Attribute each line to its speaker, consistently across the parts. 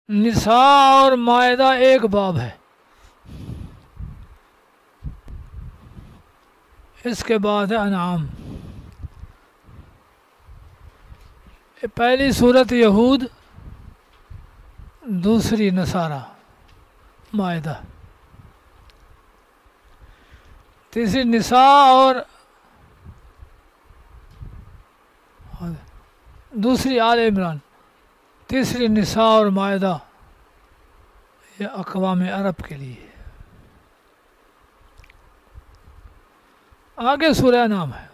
Speaker 1: نساء اور مائدہ ایک باب ہے، اس کے بعد ہے انعام۔ پہلی صورت یہود، دوسری نصارہ مائدہ، تیسری نساء اور دوسری آل عمران، تیسری نساء اور مائدہ، یہ اقوام عرب کے لیے۔ آگے سورہ انعام ہے۔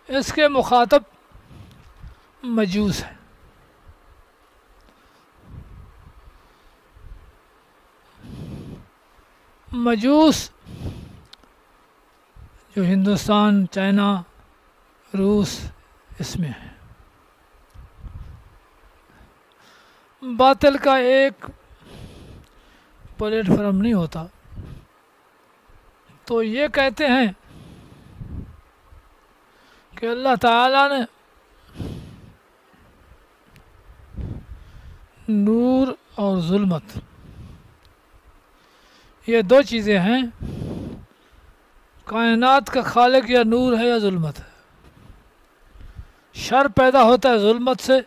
Speaker 1: اس کے مخاطب مجوس ہیں۔ مجوس جو ہندوستان، چائنا، روس اس میں ہے۔ باطل کا ایک پلیٹ فارم نہیں ہوتا، تو یہ کہتے ہیں کہ اللہ تعالیٰ نے نور اور ظلمت، یہ دو چیزیں ہیں، کائنات کا خالق یا نور ہے یا ظلمت ہے۔ شر پیدا ہوتا ہے ظلمت سے،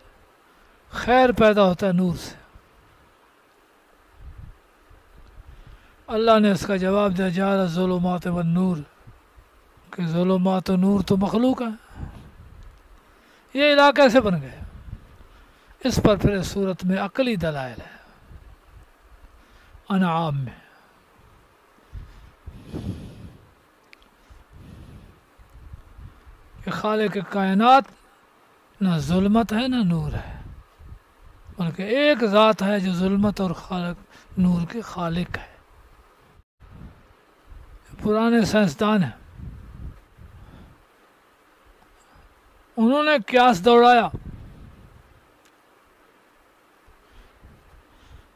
Speaker 1: خیر پیدا ہوتا ہے نور سے۔ اللہ نے اس کا جواب دیا جعل الظلمات والنور، کہ ظلمات و نور تو مخلوق ہے۔ یہ علاقہ کیسے بن گئے؟ اس پر پھر اس صورت میں عقلی دلائل ہے۔ انعام میں کہ خالق کائنات نہ ظلمت ہے نہ نور ہے، بلکہ ایک ذات ہے جو ظلمت اور خالق نور کے خالق ہے۔ پرانے سائنسدان ہیں، انہوں نے قیاس دوڑایا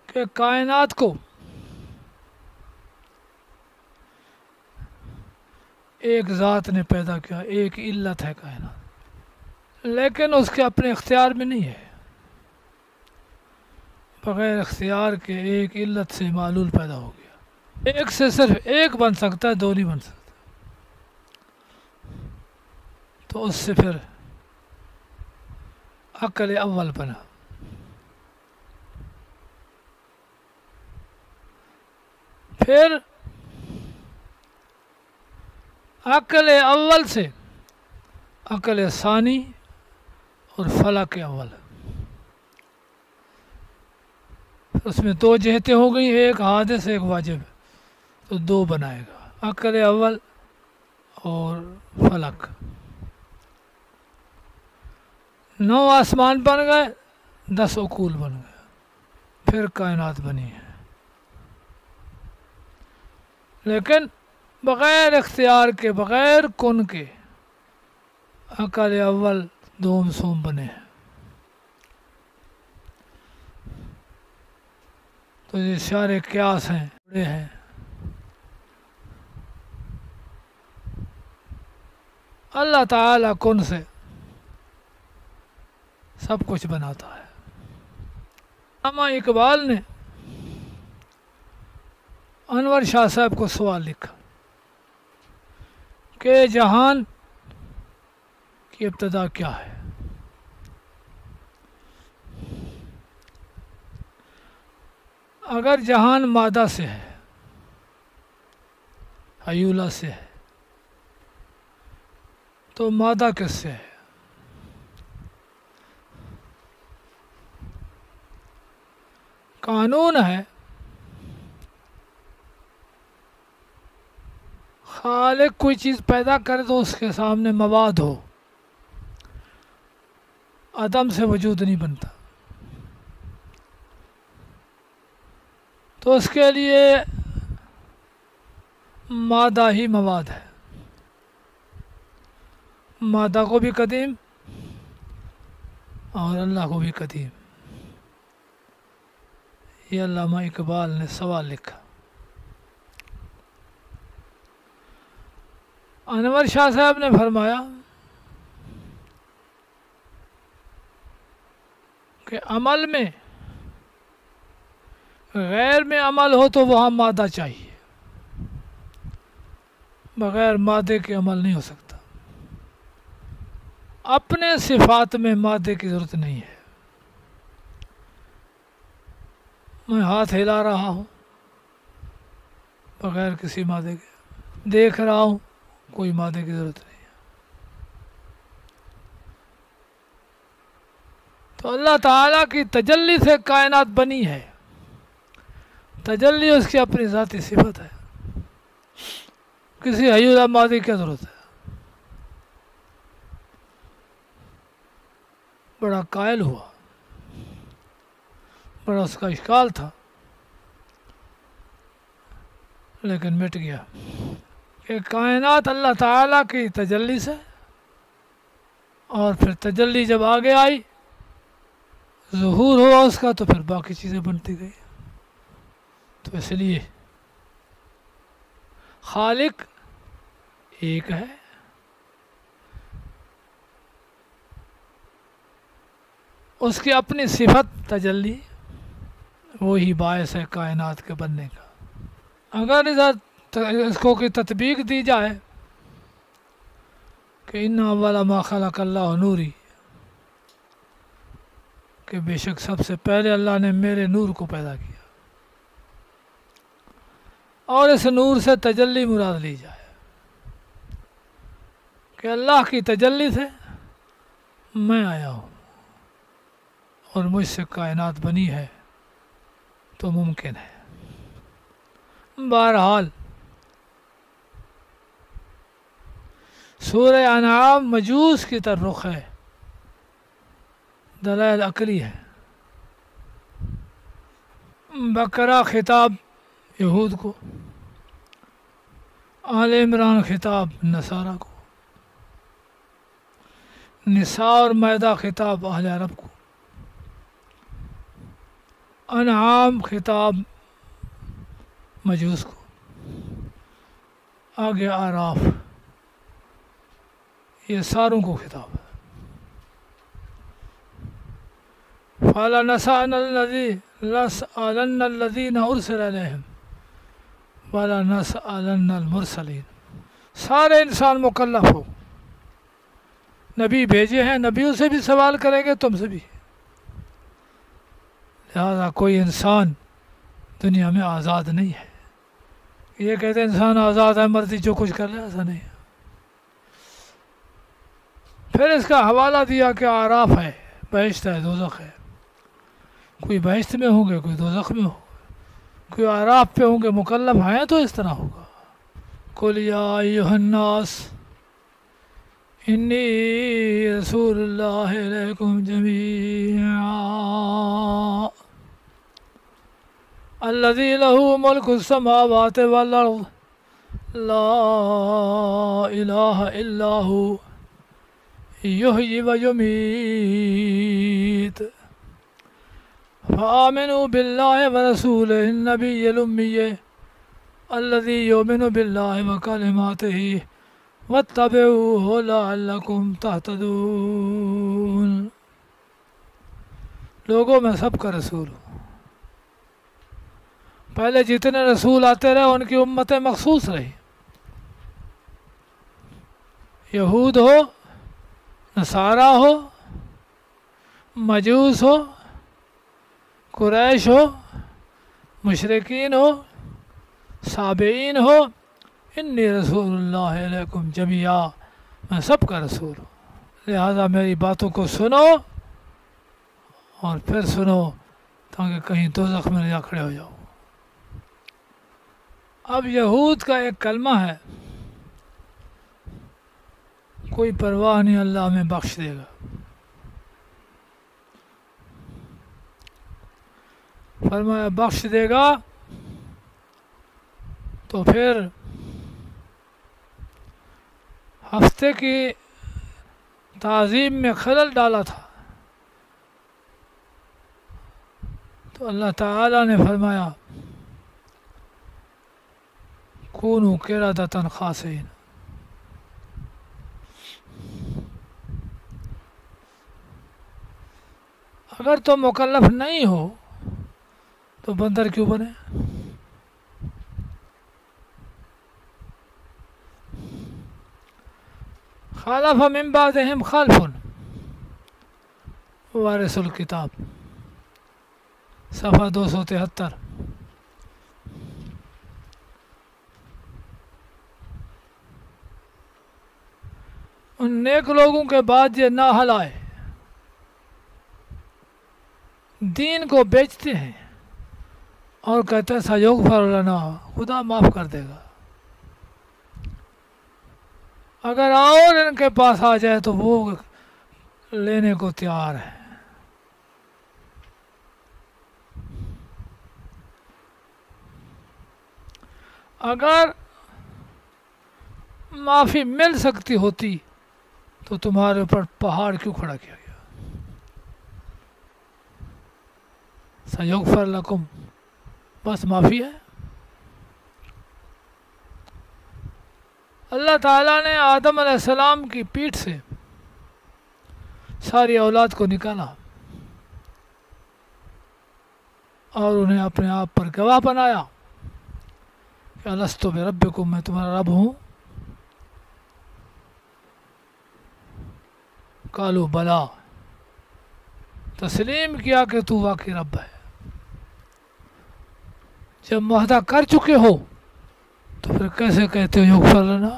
Speaker 1: کہ کائنات کو ایک ذات نے پیدا کیا، ایک علت ہے کائنات، لیکن اس کے اپنے اختیار میں نہیں ہے۔ بغیر اختیار کے ایک علت سے معلول پیدا ہو گیا۔ ایک سے صرف ایک بن سکتا ہے، دو نہیں بن سکتا۔ تو اس سے پھر عقل اول بنا۔ پھر عقل اول سے عقل ثانی اور فلک اول، اس میں دو جہتیں ہو گئی، ایک حادث ایک واجب، تو دو بنائے گا، عقل اول اور فلک۔ 9 آسمان بن گئے، 10 عقول بن گئے، پھر کائنات بنی ہے۔ لیکن بغیر اختیار کے، بغیر کن کے، عقل اول دوم سوم بنے ہیں۔ تو یہ سارے قیاس ہیں، بڑے ہیں۔ اللہ تعالیٰ کن سے سب کچھ بناتا ہے۔ علامہ اقبال نے انور شاہ صاحب کو سوال لکھا کہ جہان کی ابتدا کیا ہے؟ اگر جہان مادہ سے ہے، حیولہ سے ہے، تو مادہ کس سے ہے؟ قانون ہے خالق کوئی چیز پیدا کرے تو اس کے سامنے مواد ہو، عدم سے وجود نہیں بنتا۔ تو اس کے لیے مادہ ہی مواد ہے، مادہ کو بھی قدیم اور اللہ کو بھی قدیم۔ یہ علامہ اقبال نے سوال لکھا۔ انور شاہ صاحب نے فرمایا کہ عمل میں غیر میں عمل ہو تو وہاں مادہ چاہیے، بغیر مادے کے عمل نہیں ہو سکتا۔ اپنے صفات میں مادے کی ضرورت نہیں ہے۔ میں ہاتھ ہلا رہا ہوں بغیر کسی مادے کے، دیکھ رہا ہوں کوئی مادے کی ضرورت نہیں ہے۔ تو اللہ تعالیٰ کی تجلی سے کائنات بنی ہے، تجلی اس کی اپنی ذاتی صفت ہے، کسی حی اللہ مادی کی ضرورت ہے۔ بڑا قائل ہوا، بڑا اس کا اشکال تھا، لیکن مٹ گیا کہ کائنات اللہ تعالیٰ کی تجلی سے، اور پھر تجلی جب آگے آئی، ظہور ہوا اس کا، تو پھر باقی چیزیں بنتی گئی۔ تو اس لیے خالق ایک ہے، اس کی اپنی صفت تجلی، وہی باعث ہے کائنات کے بننے کا۔ اگر اس کو کی تطبیق دی جائے کہ ان اول ما خلق اللہ نوری، کہ بے شک سب سے پہلے اللہ نے میرے نور کو پیدا کیا، اور اس نور سے تجلی مراد لی جائے کہ اللہ کی تجلی سے میں آیا ہوں اور مجھ سے کائنات بنی ہے، تو ممکن ہے۔ بہرحال سورہ انعام مجوس کی طرف رخ ہے، دلائل عقلی ہے۔ بقرہ خطاب یہود کو، آل عمران خطاب نصارہ کو، نساء اور مائدہ خطاب اہل عرب کو، انعام خطاب مجوس کو، آگے اعراف، یہ ساروں کو خطاب ہے۔ فَلَنَسْأَلَنَّ الَّذِينَ أُرْسِلَ إِلَيْهِمْ وَلَنَسْأَلَنَّ الْمُرْسَلِينَ۔ سارے انسان مکلف ہو، نبی بھیجے ہیں، نبیوں سے بھی سوال کریں گے، تم سے بھی۔ لہذا کوئی انسان دنیا میں آزاد نہیں ہے۔ یہ کہتے ہیں انسان آزاد ہے، مرضی جو کچھ کر لے، ایسا نہیں ہے۔ پھر اس کا حوالہ دیا کہ اعراف ہے، بہشت ہے، دوزخ ہے۔ کوئی بہشت میں ہوں گے، کوئی دوزخ میں ہوگا، کوئی اعراف پہ ہوں گے، مکلف ہیں تو اس طرح ہوگا۔ قُلْ يَا أَيُّهَا النَّاسُ إِنِّي رَسُولُ اللَّهِ إِلَيْكُمْ جَمِيعًا الَّذِي لَهُ مُلْكُ السَّمَاوَاتِ وَالْأَرْضِ لَا إِلَٰهَ إِلَّا هُوَ يُحْيِي وَيُمِيتُ فآمنوا بالله ورسوله النبي الأمي الذي يؤمن بالله وكلماته واتبعوه لعلكم تهتدون۔ لوگوں میں سب کا رسول ہوں۔ پہلے جتنے رسول آتے رہے ان کی امتیں مخصوص رہی، یہود ہو، نصارہ ہو، مجوس ہو، قریش ہو، مشرکین ہو، سابعین ہو، انی رسول اللہ علیکم جمیعا، میں سب کا رسول ہوں۔ لہذا میری باتوں کو سنو اور پھر سنو تاکہ کہیں دوزخ میں نہ جا کھڑے ہو جاؤ۔ اب یہود کا ایک کلمہ ہے، کوئی پرواہ نہیں، اللہ ہمیں بخش دے گا۔ فرمایا بخش دے گا، تو پھر ہفتے کی تعظیم میں خلل ڈالا تھا، تو اللہ تعالیٰ نے فرمایا کونوا قردۃ خاسئین۔ اگر تم مکلف نہیں ہو تو بندر کیوں بنے؟ خالف من بعدہم خلف وارث الکتاب، صفحہ 273۔ ان نیک لوگوں کے بعد یہ نااہل آئے، دین کو بیچتے ہیں اور کہتے ہیں سیغفر لنا، خدا معاف کر دے گا۔ اگر اور ان کے پاس آ جائے تو وہ لینے کو تیار ہے۔ اگر معافی مل سکتی ہوتی تو تمہارے اوپر پہاڑ کیوں کھڑا کیا گیا؟ سیغفر لکم، بس معافی ہے۔ اللہ تعالیٰ نے آدم علیہ السلام کی پیٹھ سے ساری اولاد کو نکالا اور انہیں اپنے آپ پر گواہ بنایا کہ الستو بربکم، میں تمہارا رب ہوں؟ قالوا بلا، تسلیم کیا کہ تو واقعی رب ہے۔ جب معاہدہ کر چکے ہو تو پھر کیسے کہتے ہو یغفر لنا؟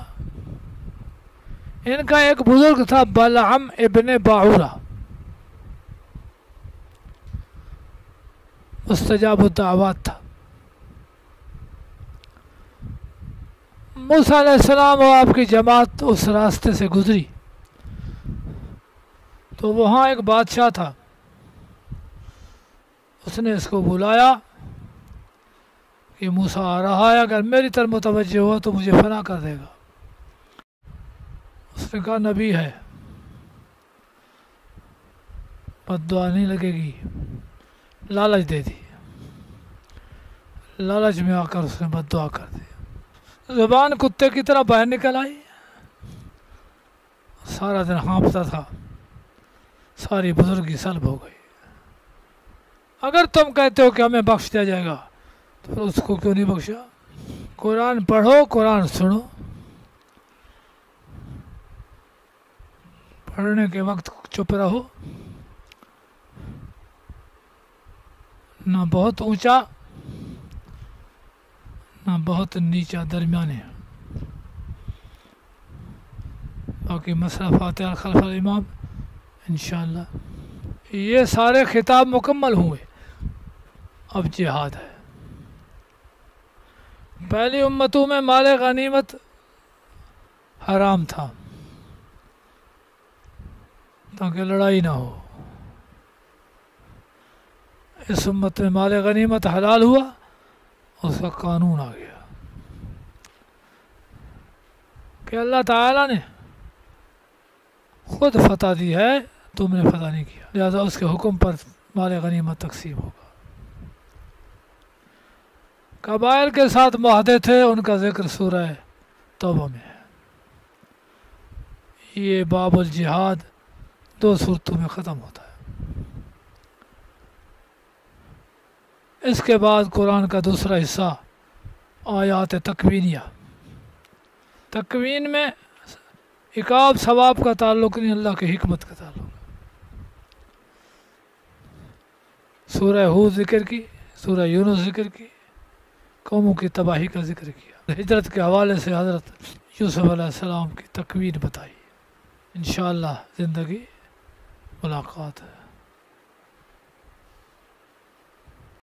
Speaker 1: ان کا ایک بزرگ تھا بلعم ابن باعورہ، مستجاب الدعوات تھا۔ موسیٰ علیہ السلام اور آپ کی جماعت اس راستے سے گزری تو وہاں ایک بادشاہ تھا، اس نے اس کو بلایا کہ موسیٰ آ رہا ہے، اگر میری طرف متوجہ ہوا تو مجھے فنا کر دے گا۔ اس نے کہا نبی ہے، بد دعا نہیں لگے گی۔ لالچ دے دی، لالچ میں آ کر اس نے بد دعا کر دی، زبان کتے کی طرح باہر نکل آئی، سارا دن ہانپتا تھا، ساری بزرگی سلب ہو گئی۔ اگر تم کہتے ہو کہ ہمیں بخش دیا جائے گا تو پھر اس کو کیوں نہیں بخشا؟ قرآن پڑھو، قرآن سنو، پڑھنے کے وقت چپ رہو، نہ بہت اونچا نہ بہت نیچا، درمیانے۔ باقی مسئلہ فاتحہ خلف الامام انشاءاللہ۔ یہ سارے خطاب مکمل ہوئے، اب جہاد ہے۔ پہلی امتوں میں مال غنیمت حرام تھا تاکہ لڑائی نہ ہو، اس امت میں مال غنیمت حلال ہوا، اس کا قانون آ گیا کہ اللہ تعالیٰ نے خود فتح دی ہے، تم نے فتح نہیں کیا، لہذا اس کے حکم پر مال غنیمت تقسیم ہوگا۔ قبائل کے ساتھ معاہدے تھے، ان کا ذکر سورہ توبہ میں ہے۔ یہ باب الجہاد 2 صورتوں میں ختم ہوتا ہے۔ اس کے بعد قرآن کا دوسرا حصہ آیات تکوینیہ۔ تکوین میں عقاب ثواب کا تعلق نہیں، اللہ کی حکمت کا تعلق ہے۔ سورہ ہود ذکر کی، سورہ یونس ذکر کی، قوموں کی تباہی کا ذکر کیا، ہجرت کے حوالے سے حضرت یوسف علیہ السلام کی تکوین بتائی۔ انشاءاللہ زندگی ملاقات ہے۔